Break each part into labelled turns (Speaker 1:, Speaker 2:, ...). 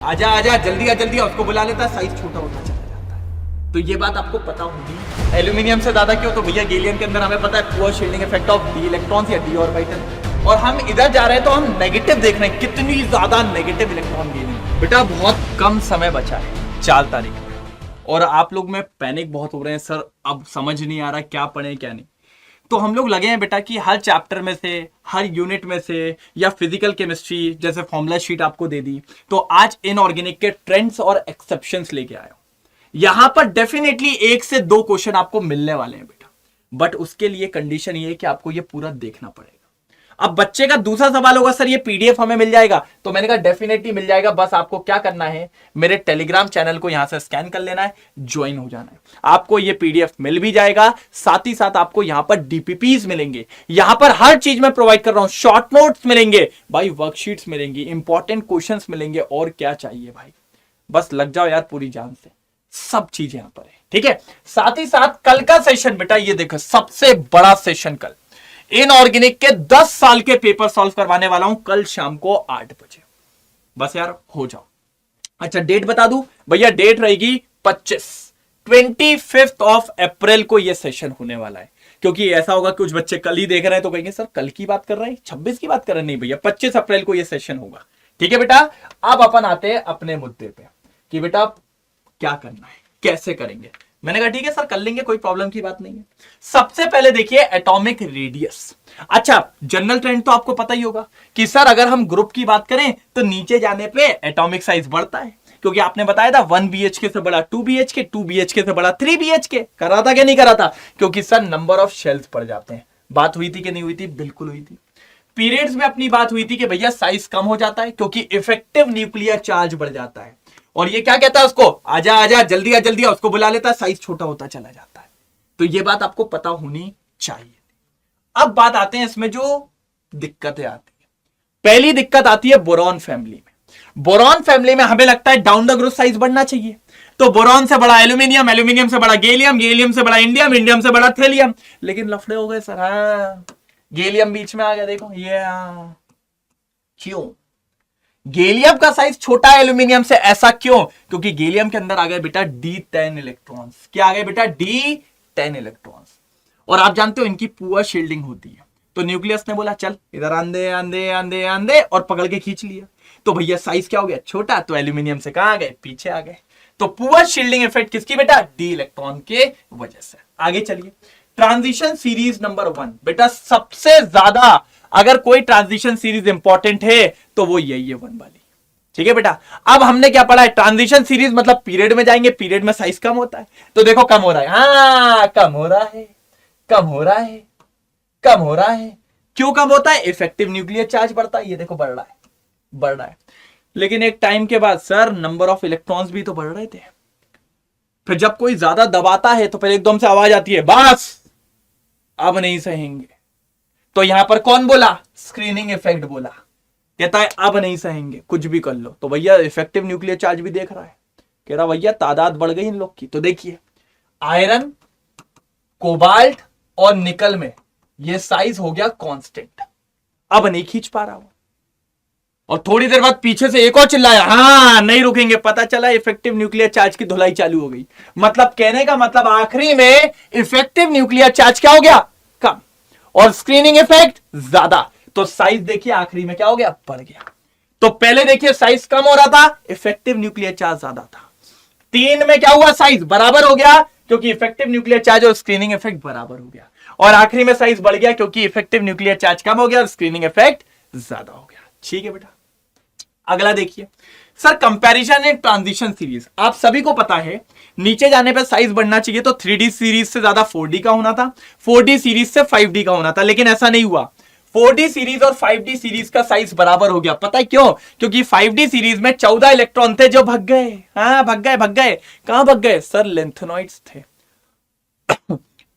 Speaker 1: आजा आजा जल्दी आ जल्दी, उसको बुला लेता है, साइज छोटा होता चला जाता है। तो ये बात आपको पता होगी। एल्यूमिनियम से ज्यादा क्यों? तो भैया गैलियम के अंदर हमें पता है poor shielding effect of D electrons या डी ऑर्बिटल। और हम इधर जा रहे हैं तो हम नेगेटिव देख रहे हैं, कितनी ज्यादा नेगेटिव इलेक्ट्रॉन गेनिंग। बेटा बहुत कम समय बचा है 4 तारीख में, और आप लोग में पैनिक बहुत हो रहे हैं, सर अब समझ नहीं आ रहा क्या पढ़े क्या नहीं। तो हम लोग लगे हैं बेटा कि हर चैप्टर में से, हर यूनिट में से, या फिजिकल केमिस्ट्री जैसे फॉर्मूला शीट आपको दे दी, तो आज इनऑर्गेनिक के ट्रेंड्स और एक्सेप्शंस लेके आया हूं। यहां पर डेफिनेटली 1 से 2 क्वेश्चन आपको मिलने वाले हैं बेटा, बट उसके लिए कंडीशन ये है कि आपको ये पूरा देखना पड़ेगा। अब बच्चे का दूसरा सवाल होगा, सर ये पीडीएफ हमें मिल जाएगा? तो मैंने कहा डेफिनेटली मिल जाएगा, बस आपको क्या करना है, मेरे टेलीग्राम चैनल को यहां से स्कैन कर लेना है, ज्वाइन हो जाना है। आपको ये पीडीएफ मिल भी जाएगा, साथ ही साथ आपको यहां पर डीपीपीज मिलेंगे, यहां पर हर चीज मैं प्रोवाइड कर रहा हूं, शॉर्ट नोट्स मिलेंगे भाई, वर्कशीट्स मिलेंगी, इंपॉर्टेंट क्वेश्चंस मिलेंगे, और क्या चाहिए भाई, बस लग जाओ यार पूरी जान से, सब चीज यहां पर है, ठीक है। साथ ही साथ कल का सेशन बेटा, ये देखो सबसे बड़ा सेशन कल इनऑर्गेनिक के 10 साल के पेपर सॉल्व करवाने वाला हूं कल शाम को 8 बजे। बस यार हो जाओ। अच्छा डेट बता दूं भैया, डेट रहेगी 25 अप्रैल को यह सेशन होने वाला है। क्योंकि ऐसा होगा कुछ बच्चे कल ही देख रहे हैं तो कहेंगे सर कल की बात कर रहे हैं, 26 की बात कर रहे हैं। नहीं भैया 25 अप्रैल को यह सेशन होगा, ठीक है बेटा। अब अपन आते हैं अपने मुद्दे पे कि बेटा क्या करना है, कैसे करेंगे। मैंने कहा ठीक है सर कर लेंगे, कोई प्रॉब्लम की बात नहीं है। सबसे पहले देखिए एटॉमिक रेडियस। अच्छा जनरल ट्रेंड तो आपको पता ही होगा कि सर अगर हम ग्रुप की बात करें तो नीचे जाने पे एटॉमिक साइज बढ़ता है, क्योंकि आपने बताया था 1 BHK से बड़ा 2 BHK, 2 BHK से बड़ा 3 BHK। करा था क्या नहीं करा था? क्योंकि सर नंबर ऑफ शेल्स बढ़ जाते हैं। बात हुई थी कि नहीं हुई थी? बिल्कुल हुई थी। पीरियड्स में अपनी बात हुई थी कि भैया साइज कम हो जाता है क्योंकि इफेक्टिव न्यूक्लियर चार्ज बढ़ जाता है। और ये क्या कहता है उसको, आजा आजा जल्दी आ जल्दी, उसको बुला लेता है, साइज छोटा होता चला जाता है। तो ये बात आपको पता होनी चाहिए। अब बात आते हैं इसमें जो दिक्कतें आती है। पहली दिक्कत आती है बोरॉन फैमिली में। बोरॉन फैमिली में हमें लगता है डाउन द ग्रुप साइज बढ़ना चाहिए, तो बोरॉन से बड़ा एल्यूमिनियम, एल्यूमिनियम से बड़ा गैलियम, गैलियम से बड़ा इंडियम, इंडियम से बड़ा थेलियम। लेकिन लफड़े हो गए सर, हाँ गैलियम बीच में आ गया, देखो ये क्यों? गैलियम का साइज छोटा है एल्यूमिनियम से, ऐसा क्यों? क्योंकि गैलियम के अंदर आ गए बेटा D10 इलेक्ट्रॉन्स। क्या आ गए बेटा? D10 electrons. और आप जानते हो इनकी पुअर शील्डिंग होती है, तो न्यूक्लियस ने बोला चल इधर आंदे आंदे आंदे आंदे, और पकड़ के खींच लिया। तो भैया साइज क्या हो गया? छोटा। तो एल्यूमिनियम से कहां आ गए? पीछे आ गए। तो पुअर शील्डिंग इफेक्ट किसकी बेटा? डी इलेक्ट्रॉन के वजह से। आगे चलिए, ट्रांजिशन सीरीज नंबर 1 बेटा, सबसे ज्यादा अगर कोई ट्रांजिशन सीरीज इंपॉर्टेंट है तो वो यही है 1 वाली, ठीक है बेटा। अब हमने क्या पढ़ा है? ट्रांजिशन सीरीज मतलब पीरियड में जाएंगे, पीरियड में साइज कम होता है। तो देखो कम हो रहा है, हाँ कम हो रहा है, कम हो रहा है, कम हो रहा है। क्यों कम होता है? इफेक्टिव न्यूक्लियर चार्ज बढ़ता है। ये देखो बढ़ रहा है, बढ़ रहा है। लेकिन एक टाइम के बाद सर नंबर ऑफ इलेक्ट्रॉन्स भी तो बढ़ रहे थे। फिर जब कोई ज्यादा दबाता है तो फिर एकदम से आवाज आती है बस अब नहीं सहेंगे। तो यहां पर कौन बोला? स्क्रीनिंग इफेक्ट बोला, कहता है अब नहीं सहेंगे, कुछ भी कर लो। तो भैया इफेक्टिव न्यूक्लियर चार्ज भी देख रहा है, कह रहा भैया तादाद बढ़ गई इन लोग की। तो देखिए आयरन, कोबाल्ट और निकल में ये साइज हो गया कांस्टेंट, अब नहीं खींच पा रहा हूं। और थोड़ी देर बाद पीछे से एक और चिल्लाया, हाँ नहीं रुकेंगे। पता चला इफेक्टिव न्यूक्लियर चार्ज की धुलाई चालू हो गई। मतलब कहने का मतलब आखिरी में इफेक्टिव न्यूक्लियर चार्ज क्या हो गया? कम, और स्क्रीनिंग इफेक्ट ज्यादा। तो साइज देखिए आखिरी में क्या हो गया? बढ़ गया। तो पहले देखिए साइज कम हो रहा था, इफेक्टिव न्यूक्लियर चार्ज ज्यादा था। 3 में क्या हुआ? साइज बराबर हो गया क्योंकि इफेक्टिव न्यूक्लियर चार्ज और स्क्रीनिंग इफेक्ट बराबर हो गया। और आखिरी में साइज बढ़ गया क्योंकि इफेक्टिव न्यूक्लियर चार्ज कम हो गया और स्क्रीनिंग इफेक्ट ज्यादा हो गया। ठीक है बेटा, अगला देखिए sir, comparison and transition series. आप सभी को पता है नीचे जाने पर साइज बढ़ना चाहिए, तो 3D सीरीज से ज्यादा 4D का होना था, 4D सीरीज से 5D का होना था, लेकिन ऐसा नहीं हुआ। 4D सीरीज और 5D सीरीज का साइज बराबर हो गया। पता है क्यों? क्योंकि 5D सीरीज में 14 इलेक्ट्रॉन थे जो भग गए। हाँ भग गए, भग गए। कहां भग गए सर? लेंथेनॉइड्स थे।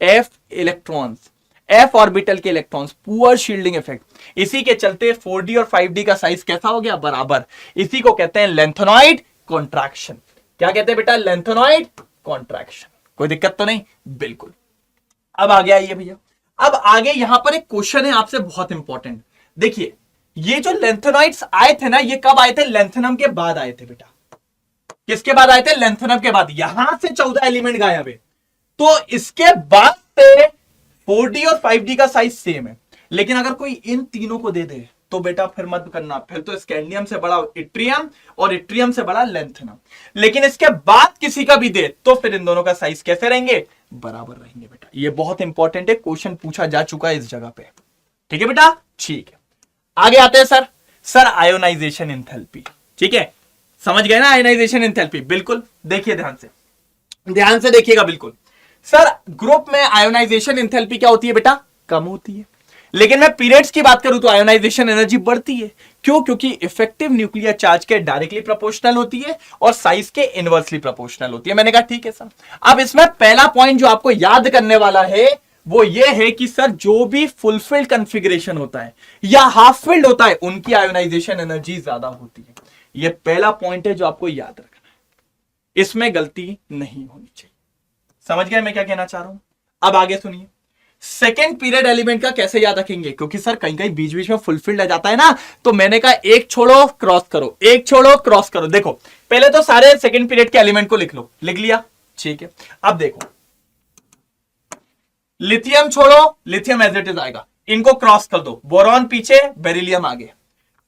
Speaker 1: F इलेक्ट्रॉन्स, F ऑर्बिटल के इलेक्ट्रॉन्स, पुअर शील्डिंग इफेक्ट। इसी के चलते 4D और 5D का साइज कैसा हो गया? बराबर। इसी को कहते हैं लेंथेनॉइड कॉन्ट्रैक्शन। क्या कहते हैं बेटा? Lanthanoid contraction. कोई दिक्कत तो नहीं? बिल्कुल। अब आगे आइए भैया, अब आगे यहां पर एक क्वेश्चन है आपसे बहुत इंपॉर्टेंट। देखिए ये जो लेंथेनॉइड्स आए थे ना, ये कब आए थे? लेंथेनम के बाद आए थे बेटा। किसके बाद आए थे? लेंथेनम के बाद। यहां से 14 एलिमेंट गायब है, तो इसके बाद से 4D और 5D का साइज सेम है। लेकिन अगर कोई इन तीनों को दे दे तो बेटा फिर मत करना, फिर तो स्कैंडियम से बड़ा इट्रियम और इट्रियम से बड़ा लेंथेनम। लेकिन इसके बाद किसी का भी दे तो फिर इन दोनों का साइज कैसे रहेंगे? बराबर रहेंगे बेटा। ये बहुत इंपॉर्टेंट है, क्वेश्चन पूछा जा चुका है इस जगह पे। ठीक है बेटा, ठीक है। आगे आते हैं सर आयोनाइजेशन एंथैल्पी। ठीक है, समझ गए ना आयोनाइजेशन एंथैल्पी? बिल्कुल, देखिए ध्यान से देखिएगा बिल्कुल। सर ग्रुप में आयोनाइजेशन एंथैल्पी क्या होती है बेटा? कम होती है। लेकिन मैं पीरियड्स की बात करूं तो आयोनाइजेशन एनर्जी बढ़ती है। क्यों? क्योंकि इफेक्टिव न्यूक्लियर चार्ज के डायरेक्टली प्रोपोर्शनल होती है और साइज के इनवर्सली प्रोपोर्शनल होती है। मैंने कहा ठीक है सर। अब इसमें पहला पॉइंट जो आपको याद करने वाला है वो ये है कि सर जो भी फुलफिल्ड कॉन्फ़िगरेशन होता है या हाफ फिल्ड होता है उनकी आयोनाइजेशन एनर्जी ज्यादा होती है। ये पहला पॉइंट है जो आपको याद रखना है, इसमें गलती नहीं होनी चाहिए। समझ गए मैं क्या कहना चाह रहा हूं? अब आगे सुनिए, सेकेंड पीरियड एलिमेंट का कैसे याद रखेंगे? क्योंकि सर कहीं कहीं बीच बीच में फुलफिल्ड आ जाता है ना, तो मैंने कहा एक छोड़ो क्रॉस करो, एक छोड़ो क्रॉस करो। देखो पहले तो सारे सेकेंड पीरियड के एलिमेंट को लिख लो, लिख लिया, ठीक है। अब देखो लिथियम छोड़ो, लिथियम एज इट इज आएगा, इनको क्रॉस कर दो, बोरॉन पीछे बेरिलियम आगे,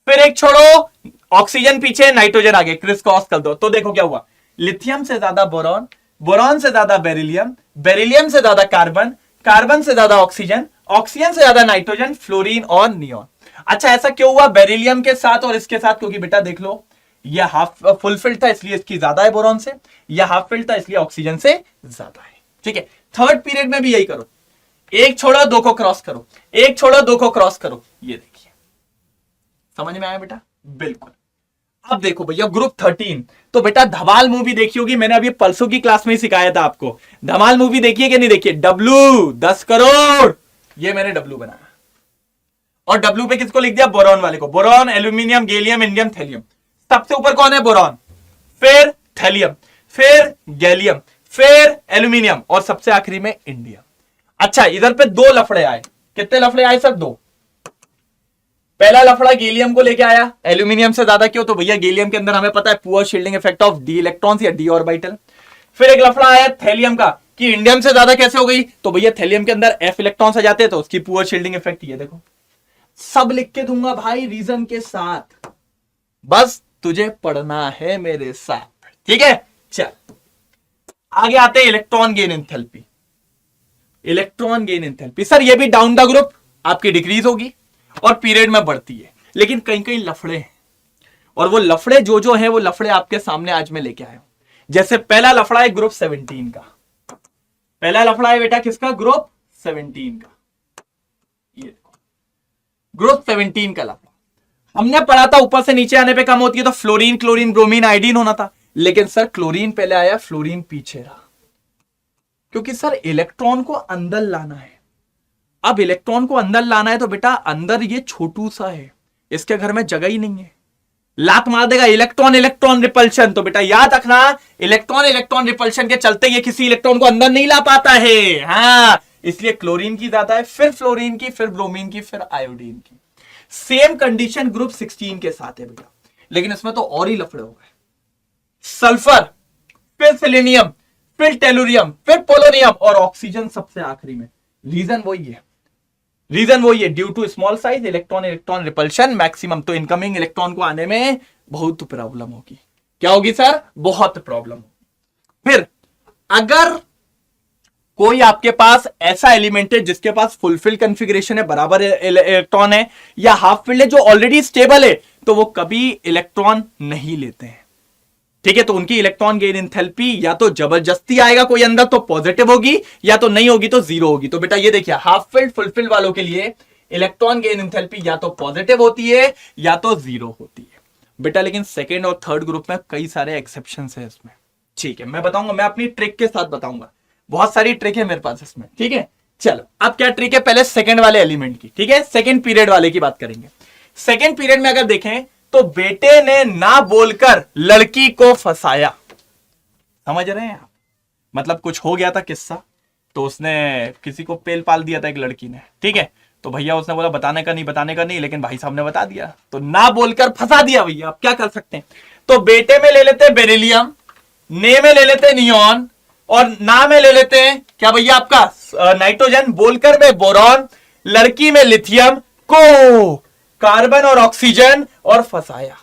Speaker 1: फिर एक छोड़ो, ऑक्सीजन पीछे नाइट्रोजन आगे, क्रिस क्रॉस कर दो। तो देखो क्या हुआ, लिथियम से ज्यादा बोरॉन, बोरॉन से ज्यादा बेरिलियम, बेरिलियम से ज्यादा कार्बन, कार्बन से ज्यादा ऑक्सीजन, ऑक्सीजन से ज्यादा नाइट्रोजन, फ्लोरीन और नियोन। अच्छा ऐसा क्यों हुआ बेरिलियम के साथ और इसके साथ? क्योंकि बेटा देख लो, यह हाफ फुलफिल्ड था इसलिए इसकी ज्यादा है बोरॉन से, यह हाफ फिल्ड था इसलिए ऑक्सीजन से ज्यादा है। ठीक है, थर्ड पीरियड में भी यही करो, एक छोड़ो दो को क्रॉस करो, एक छोड़ो दो को क्रॉस करो। ये देखिए, समझ में आया बेटा? बिल्कुल। अब देखो भैया ग्रुप 13, तो बेटा धमाल मूवी देखी होगी, मैंने अभी परसों की क्लास में ही सिखाया था आपको। धमाल मूवी देखिए कि नहीं देखिए? डब्लू 10 करोड़, ये मैंने डब्लू बनाया और डब्लू पे किसको लिख दिया? बोरॉन वाले को। Boron, aluminium, gallium, indium, thallium. सबसे ऊपर कौन है? बोरॉन, फिर थैलियम, फिर गैलियम, फिर एल्यूमिनियम और सबसे आखिरी में इंडियम। अच्छा इधर पे दो लफड़े आए। कितने लफड़े आए सर? दो। पहला लफड़ा गैलियम को लेके आया, एल्यूमिनियम से ज्यादा क्यों? तो भैया गैलियम के अंदर हमें पता है poor shielding effect of D electrons या डी ऑर्बिटल। फिर एक लफड़ा आया थैलियम का कि इंडियम से ज्यादा कैसे हो गई? तो भैया थैलियम के अंदर एफ इलेक्ट्रॉन्स आ जाते हैं तो उसकी पुअर शील्डिंग इफेक्ट। ये देखो सब लिख के दूंगा भाई रीजन के साथ, बस तुझे पढ़ना है मेरे साथ। ठीक है, चल आगे आते हैं electron gain enthalpy. Electron gain enthalpy sir ये भी डाउन द ग्रुप आपकी डिक्रीज होगी और पीरियड में बढ़ती है, लेकिन कहीं कहीं लफड़े हैं और वो लफड़े जो है वो लफड़े आपके सामने आज मैं लेके आया हूं। जैसे पहला लफड़ा है ग्रुप 17 का, पहला लफड़ा है बेटा किसका? ग्रुप 17 का। ये ग्रुप 17 का लफड़ा हमने पढ़ा था, ऊपर से नीचे आने पे कम होती है तो फ्लोरीन, क्लोरीन, ब्रोमीन, आयोडीन होना था। लेकिन सर क्लोरीन पहले आया, फ्लोरीन पीछे रहा, क्योंकि सर इलेक्ट्रॉन को अंदर लाना है। अब इलेक्ट्रॉन को अंदर लाना है तो बेटा अंदर ये छोटू सा है, इसके घर में जगह ही नहीं है, लात मार देगा। इलेक्ट्रॉन इलेक्ट्रॉन रिपल्शन, तो बेटा याद रखना इलेक्ट्रॉन इलेक्ट्रॉन रिपल्शन के चलते ये किसी इलेक्ट्रॉन को अंदर नहीं ला पाता है। हाँ, इसलिए क्लोरीन की ज्यादा है, फिर फ्लोरीन की, फिर ब्रोमीन की, फिर आयोडीन की। सेम कंडीशन ग्रुप 16 के साथ है बेटा, लेकिन इसमें तो और ही लफड़े हो गए। सल्फर, फिर सेलेनियम, फिर टेलुरियम, फिर पोलोनियम और ऑक्सीजन सबसे आखिरी में। रीजन वही है, रीजन वही है, due to small size electron electron repulsion maximum. तो इनकमिंग इलेक्ट्रॉन को आने में बहुत प्रॉब्लम होगी। क्या होगी सर? बहुत प्रॉब्लम होगी। फिर अगर कोई आपके पास ऐसा एलिमेंट है जिसके पास फुलफिल कॉन्फ़िगरेशन है, बराबर इलेक्ट्रॉन है या हाफ फील्ड है, जो ऑलरेडी स्टेबल है, तो वो कभी इलेक्ट्रॉन नहीं लेते हैं। ठीक है, तो उनकी इलेक्ट्रॉन गेन एंथैल्पी या तो जबरदस्ती आएगा कोई अंदर तो पॉजिटिव होगी, या तो नहीं होगी तो जीरो होगी। तो बेटा ये देखिए हाफ फील्ड फुलफिल वालों के लिए इलेक्ट्रॉन गेन एंथैल्पी या तो पॉजिटिव होती है या तो जीरो होती है बेटा। लेकिन सेकेंड और थर्ड ग्रुप में कई सारे एक्सेप्शन है इसमें। ठीक है, मैं बताऊंगा, मैं अपनी ट्रिक के साथ बताऊंगा, बहुत सारी ट्रिक है मेरे पास इसमें। ठीक है, चलो अब क्या ट्रिक है, पहले सेकेंड वाले एलिमेंट की। ठीक है, सेकेंड पीरियड वाले की बात करेंगे। सेकेंड पीरियड में अगर देखें तो बेटे ने ना बोलकर लड़की को फंसाया। समझ रहे हैं आप? मतलब कुछ हो गया था किस्सा, तो उसने किसी को पेल पाल दिया था एक लड़की ने। ठीक है, तो भैया उसने बोला बताने का नहीं, बताने का नहीं, लेकिन भाई साहब ने बता दिया, तो ना बोलकर फंसा दिया भैया। आप क्या कर सकते हैं? तो बेटे में ले लेते बेरिलियम, ने में ले लेते हैं नियॉन और ना में ले लेते हैं क्या भैया आपका नाइट्रोजन, बोलकर में बोरॉन, लड़की में लिथियम को कार्बन और ऑक्सीजन और फसाया।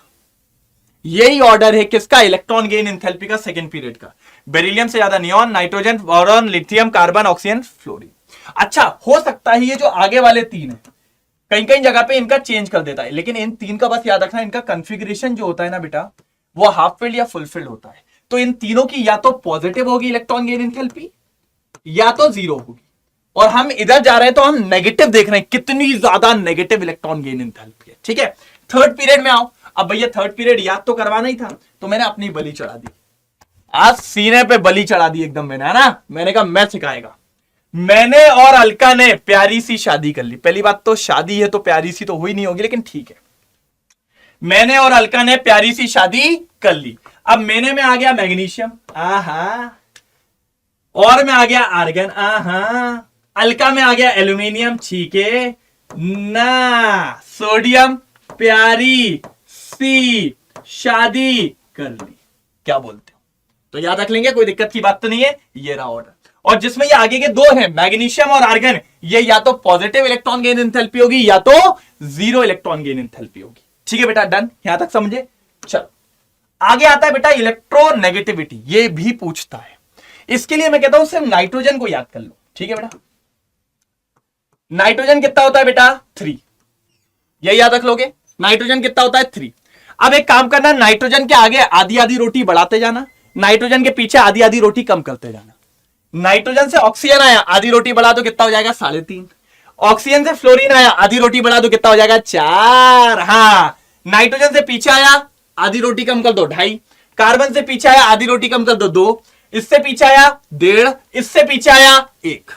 Speaker 1: यही ऑर्डर है किसका, इलेक्ट्रॉन गेन एंथैल्पी का सेकंड पीरियड का। बेरिलियम से ज्यादा neon, nitrogen, boron, lithium, carbon, oxygen, fluorine. अच्छा हो सकता है ये जो आगे वाले तीन है कहीं कहीं जगह पे इनका चेंज कर देता है, लेकिन इन तीन का बस याद रखना, इनका कॉन्फ़िगरेशन जो होता है ना बेटा वो हाफ फिल्ड या फुल फिल्ड होता है। तो इन तीनों की या तो पॉजिटिव होगी इलेक्ट्रॉन गेन एंथैल्पी या तो जीरो होगी, और हम इधर जा रहे हैं तो हम नेगेटिव देख रहे हैं, कितनी ज्यादा नेगेटिव इलेक्ट्रॉन गेन एंथैल्पी है। ठीक है, थर्ड पीरियड में आओ। अब भैया थर्ड पीरियड याद तो करवाना ही था, तो मैंने अपनी बलि चढ़ा दी, आज सीने पे बलि चढ़ा दी एकदम मैंने, है ना। मैंने कहा मैं सिखाएगा। मैंने और अलका ने प्यारी सी शादी कर ली। पहली बात तो शादी है तो प्यारी सी तो हुई नहीं होगी, लेकिन ठीक है। मैंने और अलका ने प्यारी सी शादी कर ली। अब मैंने में आ गया मैग्नीशियम, आहा, और में आ गया आर्गन, आहा, अलका में आ गया एल्यूमिनियम, ठीक है ना, सोडियम, प्यारी सी शादी कर ली। क्या बोलते हो? तो याद रख लेंगे, कोई दिक्कत की बात तो नहीं है। ये रहा ऑर्डर। और जिसमें ये आगे के दो हैं मैग्नीशियम और आर्गन, ये या तो पॉजिटिव इलेक्ट्रॉन गेन एंथैल्पी होगी या तो जीरो इलेक्ट्रॉन गेन एंथैल्पी होगी। ठीक है बेटा, डन, यहां तक समझे। चलो आगे आता है बेटा इलेक्ट्रोनेगेटिविटी, ये भी पूछता है। इसके लिए मैं कहता हूं सिर्फ नाइट्रोजन को याद कर लो। ठीक है बेटा, नाइट्रोजन कितना होता है बेटा 3, यही याद रख लोगे। नाइट्रोजन कितना होता है 3। अब एक काम करना, नाइट्रोजन के आगे आधी आधी रोटी बढ़ाते जाना, नाइट्रोजन के पीछे आधी आधी रोटी कम करते जाना। नाइट्रोजन से ऑक्सीजन आया, आधी रोटी बढ़ा दो, कितना हो जाएगा 3.5। ऑक्सीजन से फ्लोरीन आया, आधी रोटी बढ़ा दो, कितना हो जाएगा 4। हाँ, नाइट्रोजन से पीछे आया, आधी रोटी कम कर दो 2.5। कार्बन से पीछे आया, आधी रोटी कम कर दो 2। इससे पीछे आया 1.5, इससे पीछे आया 1।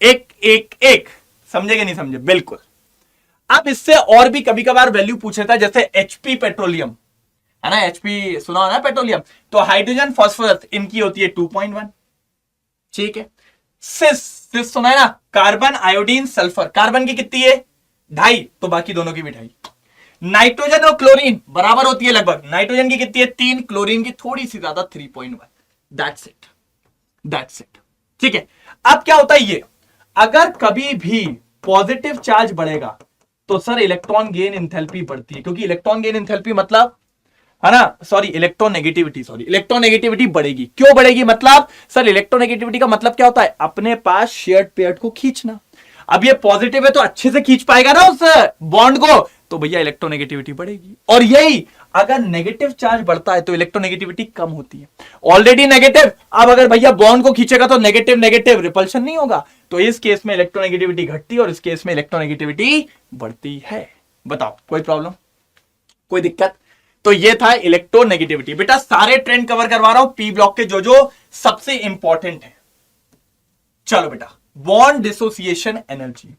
Speaker 1: 1 1 1, समझे कि नहीं समझे? बिल्कुल। अब इससे और भी कभी कभार वैल्यू पूछ लेता है, जैसे एचपी पेट्रोलियम है ना, एचपी सुना हो ना पेट्रोलियम, तो हाइड्रोजन फॉस्फोरस इनकी होती है 2.1। ठीक है, सिस सुना है ना, कार्बन आयोडीन सल्फर, कार्बन की कितनी है 2.5, तो बाकी दोनों की भी 2.5। नाइट्रोजन और क्लोरीन बराबर होती है लगभग, नाइट्रोजन की कितनी है 3, क्लोरीन की थोड़ी सी ज्यादा 3.1। That's it, that's it. ठीक है, अब क्या होता है ये, अगर कभी भी पॉजिटिव चार्ज बढ़ेगा तो सर इलेक्ट्रॉन गेन एंथैल्पी बढ़ती है, क्योंकि इलेक्ट्रॉन गेन एंथैल्पी मतलब है ना, सॉरी इलेक्ट्रोनेगेटिविटी बढ़ेगी। क्यों बढ़ेगी? मतलब सर इलेक्ट्रोनेगेटिविटी का मतलब क्या होता है, अपने पास शेयर्ड पेयर को खींचना। अब ये पॉजिटिव है तो अच्छे से खींच पाएगा ना उस बॉन्ड को, तो भैया इलेक्ट्रोनेगेटिविटी बढ़ेगी। और यही अगर नेगेटिव चार्ज बढ़ता है तो इलेक्ट्रोनेगेटिविटी कम होती है। ऑलरेडी नेगेटिव, अब अगर भैया बॉन्ड को खींचेगा तो नेगेटिव नेगेटिव रिपल्शन नहीं होगा, तो इस केस में इलेक्ट्रोनेगेटिविटी घटती है और इस केस में इलेक्ट्रोनेगेटिविटी बढ़ती है। बताओ कोई प्रॉब्लम, कोई दिक्कत? तो ये था इलेक्ट्रोनेगेटिविटी। बेटा सारे ट्रेंड कवर करवा रहा हूं, पी ब्लॉक के जो जो सबसे इंपॉर्टेंट है। चलो बेटा, बॉन्ड डिसोसिएशन एनर्जी,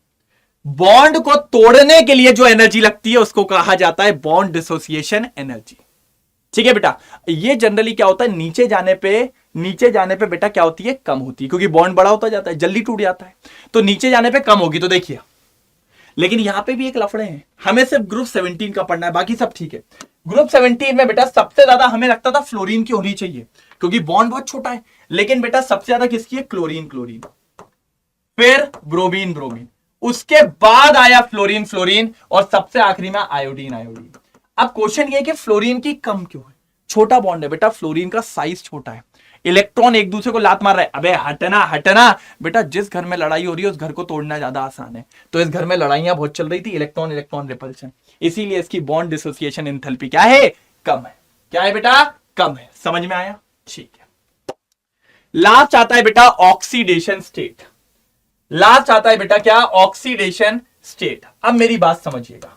Speaker 1: बॉन्ड को तोड़ने के लिए जो एनर्जी लगती है उसको कहा जाता है बॉन्ड डिसोसिएशन एनर्जी। ठीक है बेटा, ये जनरली क्या होता है, नीचे जाने पे बेटा क्या होती है, कम होती है, क्योंकि बॉन्ड बड़ा होता जाता है, जल्दी टूट जाता है, तो नीचे जाने पे कम होगी। तो देखिए, लेकिन यहां पे भी एक लफड़े हैं, हमें सिर्फ ग्रुप 17 का पढ़ना है, बाकी सब ठीक है। ग्रुप 17 में बेटा सबसे ज्यादा हमें लगता था फ्लोरीन की होनी चाहिए, क्योंकि बॉन्ड बहुत छोटा है, लेकिन बेटा सबसे ज्यादा किसकी है, क्लोरीन, फिर ब्रोमीन, उसके बाद आया फ्लोरीन, और सबसे आखिरी में आयोडीन। अब क्वेश्चन ये कि फ्लोरीन की कम क्यों है? छोटा बॉन्ड है बेटा, फ्लोरीन का साइज छोटा है, इलेक्ट्रॉन एक दूसरे को लात मार रहा है। अबे हटना बेटा, जिस घर में लड़ाई हो रही है उस घर को तोड़ना ज्यादा आसान है, तो इस घर में लड़ाइयां बहुत चल रही थी, इलेक्ट्रॉन रिपल्शन, इसीलिए इसकी बॉन्ड डिसोसिएशन एंथैल्पी क्या है, कम है। क्या है बेटा, कम है। समझ में आया? ठीक है। लास्ट आता है बेटा ऑक्सीडेशन स्टेट। लास्ट आता है बेटा क्या, ऑक्सीडेशन स्टेट। अब मेरी बात समझिएगा,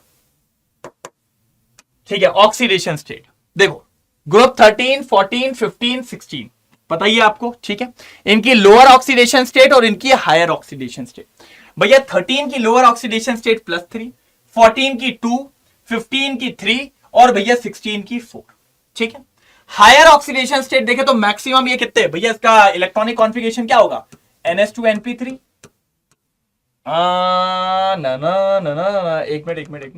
Speaker 1: ठीक है। ऑक्सीडेशन स्टेट देखो, ग्रुप 13, 14, 15, 16 बताइए आपको, ठीक है। इनकी लोअर ऑक्सीडेशन स्टेट और इनकी हायर ऑक्सीडेशन स्टेट। भैया 13 की लोअर ऑक्सीडेशन स्टेट +3, 14 की 2, 15 की 3 और भैया 16 की 4, ठीक है। हायर ऑक्सीडेशन स्टेट देखे तो मैक्सिमम ये कितने भैया, इसका इलेक्ट्रॉनिक कॉन्फ़िगरेशन क्या होगा, NH2 NP3 ना, एक मिनट,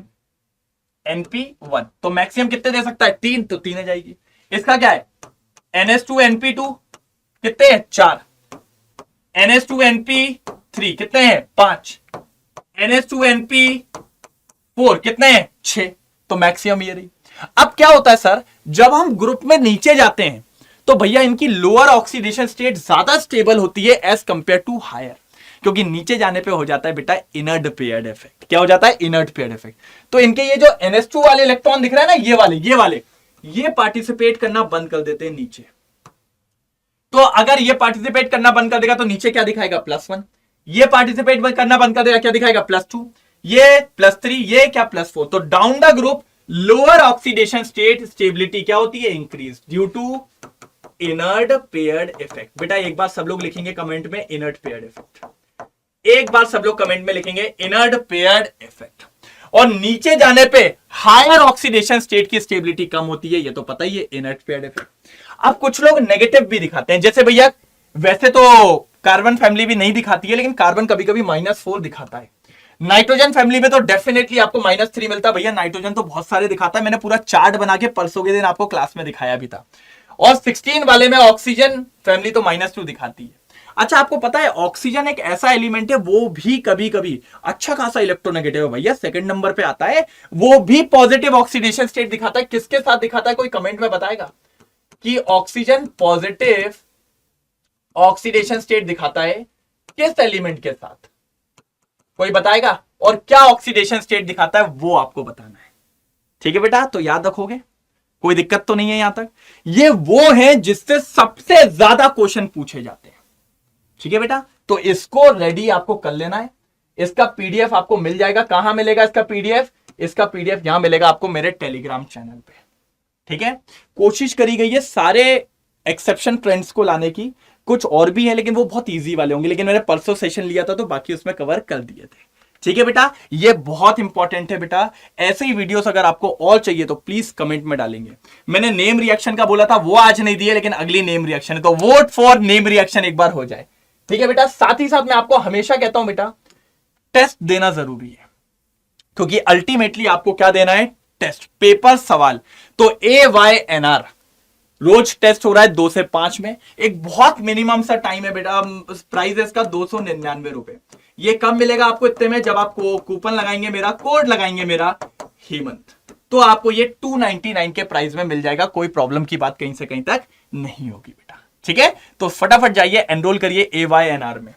Speaker 1: NP1, तो मैक्सिमम कितने दे सकता है, 3, तो 3 आ जाएगी। इसका क्या है NH2NP2 कितने हैं 4, NH2NP3 कितने हैं 5, NH2NP4 कितने हैं 6। तो मैक्सिमम ये रही। अब क्या होता है सर, जब हम ग्रुप में नीचे जाते हैं तो भैया इनकी लोअर ऑक्सीडेशन स्टेट ज्यादा स्टेबल होती है एज कंपेयर टू हायर, क्योंकि नीचे जाने पे हो जाता है बेटा इनर्ट पेयर्ड इफेक्ट। क्या हो जाता है, इनर्ट पेयर्ड इफेक्ट। तो इनके ये जो NH2 वाले इलेक्ट्रॉन दिख रहा है ना, ये पार्टिसिपेट करना बंद कर देते हैं नीचे। तो अगर ये पार्टिसिपेट करना बंद कर देगा तो नीचे क्या दिखाएगा +1, ये पार्टिसिपेट करना बंद कर देगा क्या दिखाएगा +2, ये +3, ये क्या +4। तो down the group lower oxidation state stability क्या होती है, increase due to inert paired effect. बेटा एक बार सब लोग लिखेंगे कमेंट में इनर्ट पेयर्ड इफेक्ट, एक बार सब लोग कमेंट में लिखेंगे इनर्ट पेयर्ड इफेक्ट। और नीचे जाने पे हायर ऑक्सीडेशन स्टेट की स्टेबिलिटी कम होती है, ये तो पता ही है, इनर्ट पेयर्ड इफेक्ट। अब कुछ लोग नेगेटिव भी दिखाते हैं, जैसे भैया वैसे तो कार्बन फैमिली भी नहीं दिखाती है, लेकिन कार्बन कभी कभी -4 दिखाता है। नाइट्रोजन फैमिली में तो डेफिनेटली आपको -3 मिलता है। भैया नाइट्रोजन तो बहुत सारे दिखाता है, मैंने पूरा चार्ट बना के परसों के दिन आपको क्लास में दिखाया भी था। और 16 वाले में ऑक्सीजन फैमिली तो -2 दिखाती है। अच्छा आपको पता है ऑक्सीजन एक ऐसा एलिमेंट है, वो भी कभी कभी अच्छा खासा इलेक्ट्रोनेगेटिव है भैया, सेकंड नंबर पे आता है, वो भी पॉजिटिव ऑक्सीडेशन स्टेट दिखाता है। किसके साथ दिखाता है, कोई कमेंट में बताएगा कि ऑक्सीजन पॉजिटिव ऑक्सीडेशन स्टेट दिखाता है किस एलिमेंट के साथ, कोई बताएगा? और क्या ऑक्सीडेशन स्टेट दिखाता है वो आपको बताना है। ठीक है बेटा, तो याद रखोगे, कोई दिक्कत तो नहीं है यहां तक। ये वो है जिससे सबसे ज्यादा क्वेश्चन पूछे जाते हैं। ठीक है बेटा, तो इसको रेडी आपको कर लेना है। इसका पीडीएफ आपको मिल जाएगा, कहां मिलेगा इसका पीडीएफ? इसका पीडीएफ यहां मिलेगा आपको मेरे टेलीग्राम चैनल पे। ठीक है, कोशिश करी गई है सारे एक्सेप्शन ट्रेंड्स को लाने की, कुछ और भी है लेकिन वो बहुत इजी वाले होंगे, लेकिन मैंने परसों सेशन लिया था तो बाकी उसमें कवर कर दिए थे। ठीक है बेटा, ये बहुत इंपॉर्टेंट है बेटा। ऐसे ही वीडियोस अगर आपको और चाहिए तो प्लीज कमेंट में डालेंगे। मैंने नेम रिएक्शन का बोला था, वो आज नहीं दिया, लेकिन अगली नेम रिएक्शन है, तो वोट फॉर नेम रिएक्शन एक बार हो जाए। ठीक है बेटा, साथ ही साथ मैं आपको हमेशा कहता हूं बेटा, टेस्ट देना जरूरी है, क्योंकि अल्टीमेटली आपको क्या देना है, टेस्ट, पेपर, सवाल। तो AYNR रोज टेस्ट हो रहा है 2 से 5 में, एक बहुत मिनिमम सा टाइम है बेटा। प्राइस है इसका 299 रुपए। ये कब मिलेगा आपको? इतने में जब आपको कूपन लगाएंगे, मेरा कोड लगाएंगे, मेरा हेमंत, तो आपको ये 299 के प्राइस में मिल जाएगा। कोई प्रॉब्लम की बात कहीं से कहीं तक नहीं होगी बेटा। ठीक है, तो फटाफट जाइए एनरोल करिए AYNR में।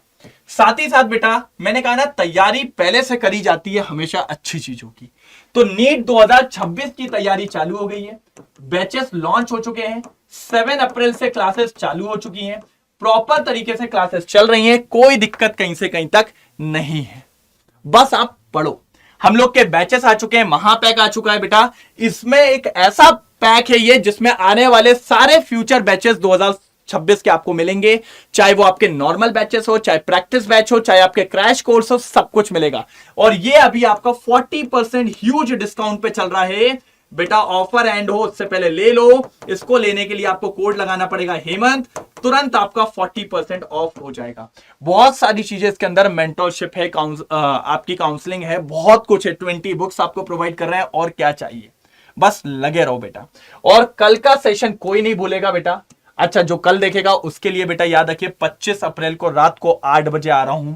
Speaker 1: साथ ही साथ बेटा मैंने कहा ना, तैयारी पहले से करी जाती है हमेशा अच्छी चीजों की। तो नीट 2026 की तैयारी चालू हो गई है, बैचेस लॉन्च हो चुके हैं, 7 अप्रैल से क्लासेस चालू हो चुकी हैं, प्रॉपर तरीके से क्लासेस चल रही हैं, कोई दिक्कत कहीं से कहीं तक नहीं है। बस आप पढ़ो। हम लोग के बैचेस आ चुके हैं, महापैक आ चुका है बेटा। इसमें एक ऐसा पैक है ये जिसमें आने वाले सारे फ्यूचर बैचेस 2026 के आपको मिलेंगे, चाहे वो आपके नॉर्मल बैचेस हो, चाहे प्रैक्टिस बैच हो, चाहे आपके क्रैश कोर्स हो, सब कुछ मिलेगा। और ये अभी आपका 40% ह्यूज डिस्काउंट पे चल रहा है बेटा। ऑफर एंड हो उससे पहले ले लो। इसको लेने के लिए आपको कोड लगाना पड़ेगा हेमंत, तुरंत आपका 40% ऑफ हो जाएगा। बहुत सारी चीजें इसके अंदर, मेंटरशिप है, आपकी काउंसलिंग है, बहुत कुछ है, 20 बुक्स आपको प्रोवाइड कर रहे हैं। और क्या चाहिए, बस लगे रहो बेटा। और कल का सेशन कोई नहीं भूलेगा बेटा। अच्छा, जो कल देखेगा उसके लिए बेटा याद रखिए, 25 अप्रैल को रात को 8 बजे आ रहा हूं,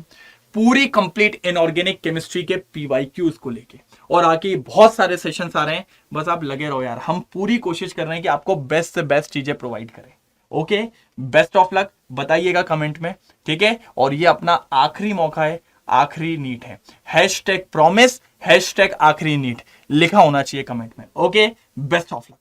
Speaker 1: पूरी कंप्लीट इनऑर्गेनिक केमिस्ट्री के PYQs को लेके। और आके बहुत सारे सेशंस आ रहे हैं, बस आप लगे रहो यार। हम पूरी कोशिश कर रहे हैं कि आपको बेस्ट से बेस्ट चीजें प्रोवाइड करें। ओके, बेस्ट ऑफ लक बताइएगा कमेंट में। ठीक है, और ये अपना आखिरी मौका है, आखिरी नीट है। #promise #आखिरी नीट लिखा होना चाहिए कमेंट में। Okay, best of luck.